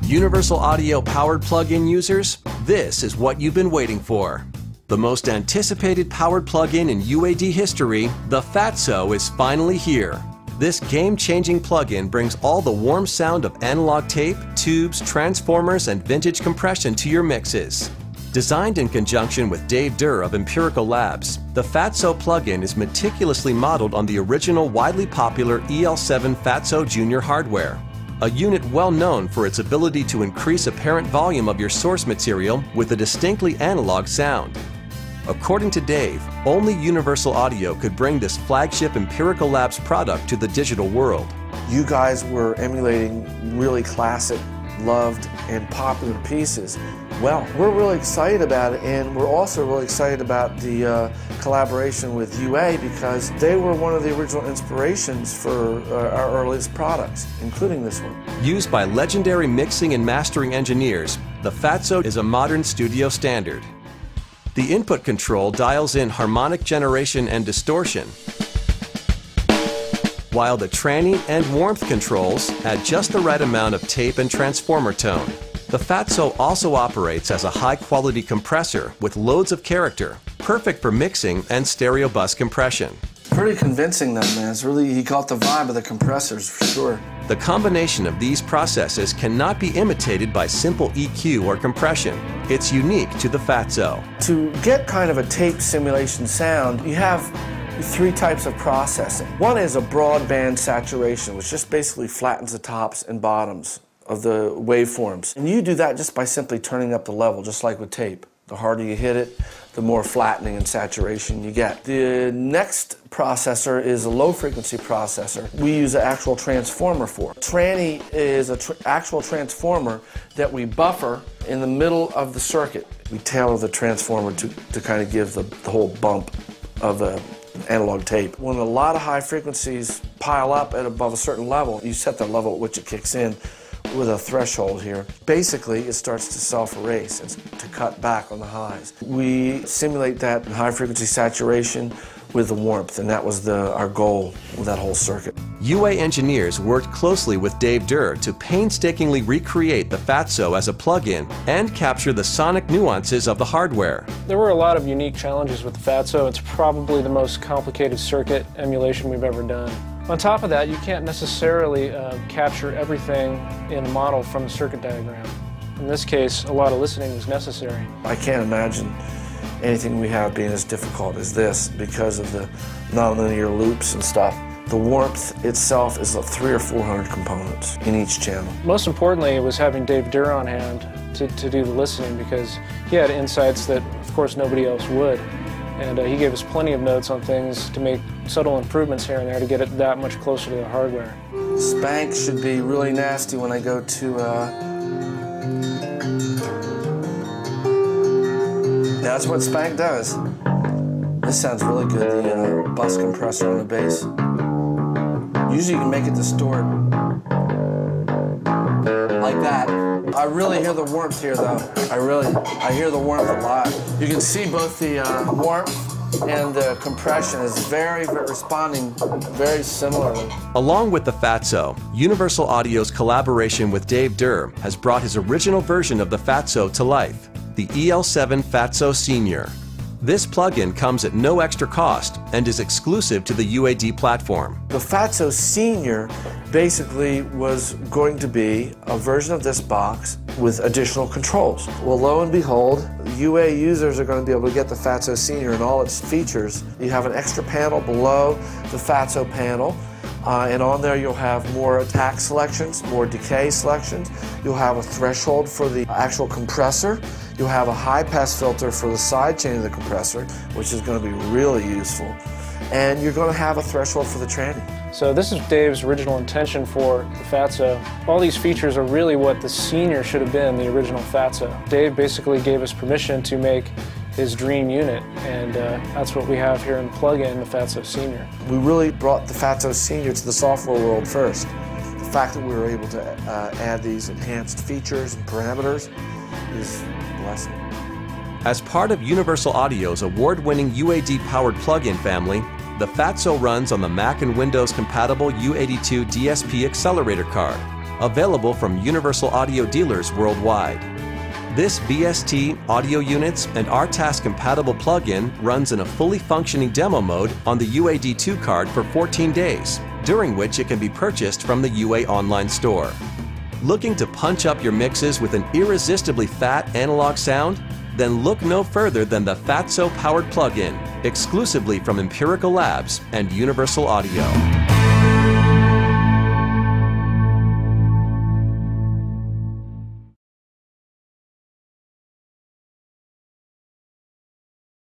Universal Audio powered plug-in users, this is what you've been waiting for. The most anticipated powered plug-in in UAD history, the FATSO, is finally here. This game-changing plug-in brings all the warm sound of analog tape, tubes, transformers, and vintage compression to your mixes. Designed in conjunction with Dave Durr of Empirical Labs, the FATSO plug-in is meticulously modeled on the original widely popular EL7 FATSO Junior hardware, a unit well known for its ability to increase apparent volume of your source material with a distinctly analog sound. According to Dave, only Universal Audio could bring this flagship Empirical Labs product to the digital world. You guys were emulating really classic, loved, and popular pieces. Well, we're really excited about it, and we're also really excited about the collaboration with UA because they were one of the original inspirations for our earliest products, including this one. Used by legendary mixing and mastering engineers, the FATSO is a modern studio standard. The input control dials in harmonic generation and distortion, while the tranny and warmth controls add just the right amount of tape and transformer tone. The FATSO also operates as a high-quality compressor with loads of character, perfect for mixing and stereo bus compression. Pretty convincing though, man. It's really, he got the vibe of the compressors for sure. The combination of these processes cannot be imitated by simple EQ or compression. It's unique to the FATSO. To get kind of a tape simulation sound, you have three types of processing. One is a broadband saturation, which just basically flattens the tops and bottoms of the waveforms. And you do that just by simply turning up the level, just like with tape. The harder you hit it, the more flattening and saturation you get. The next processor is a low-frequency processor. We use an actual transformer for. Tranny is an actual transformer that we buffer in the middle of the circuit. We tailor the transformer to kind of give the whole bump of the analog tape. When a lot of high frequencies pile up at above a certain level, you set the level at which it kicks in with a threshold here. Basically, it starts to self-erase and to cut back on the highs. We simulate that high frequency saturation with the warmth, and that was our goal with that whole circuit. UA engineers worked closely with Dave Durr to painstakingly recreate the FATSO as a plug-in and capture the sonic nuances of the hardware. There were a lot of unique challenges with the FATSO. It's probably the most complicated circuit emulation we've ever done. On top of that, you can't necessarily capture everything in a model from the circuit diagram. In this case, a lot of listening was necessary. I can't imagine anything we have being as difficult as this because of the nonlinear loops and stuff. The warmth itself is 300 or 400 components in each channel. Most importantly, it was having Dave Durr on hand to do the listening because he had insights that, of course, nobody else would. And he gave us plenty of notes on things to make subtle improvements here and there to get it that much closer to the hardware. Spank should be really nasty when I go to that's what Spank does. This sounds really good, the bus compressor on the bass. Usually you can make it distort like that. I really hear the warmth here though. I hear the warmth a lot. You can see both the warmth and the compression is very responding very similarly. Along with the FATSO, Universal Audio's collaboration with Dave Durr has brought his original version of the FATSO to life, the EL7 FATSO Senior. This plugin comes at no extra cost and is exclusive to the UAD platform. The FATSO Senior basically was going to be a version of this box with additional controls. Well, lo and behold, UA users are going to be able to get the FATSO Senior and all its features. You have an extra panel below the FATSO panel, and on there you'll have more attack selections, more decay selections. You'll have a threshold for the actual compressor. You'll have a high-pass filter for the side chain of the compressor, which is going to be really useful. And you're going to have a threshold for the tranny. So this is Dave's original intention for the FATSO. All these features are really what the Senior should have been, the original FATSO. Dave basically gave us permission to make his dream unit, and that's what we have here in the plug-in, the FATSO Senior. We really brought the FATSO Senior to the software world first. The fact that we were able to add these enhanced features and parameters is a blessing. As part of Universal Audio's award-winning UAD-powered plug-in family, the FATSO runs on the Mac and Windows-compatible U82 DSP accelerator card. available from Universal Audio dealers worldwide. This BST audio units and RTAS compatible plug-in runs in a fully functioning demo mode on the UAD2 card for 14 days, during which it can be purchased from the UA online store. Looking to punch up your mixes with an irresistibly fat analog sound? Then look no further than the FATSO powered plug-in, exclusively from Empirical Labs and Universal Audio.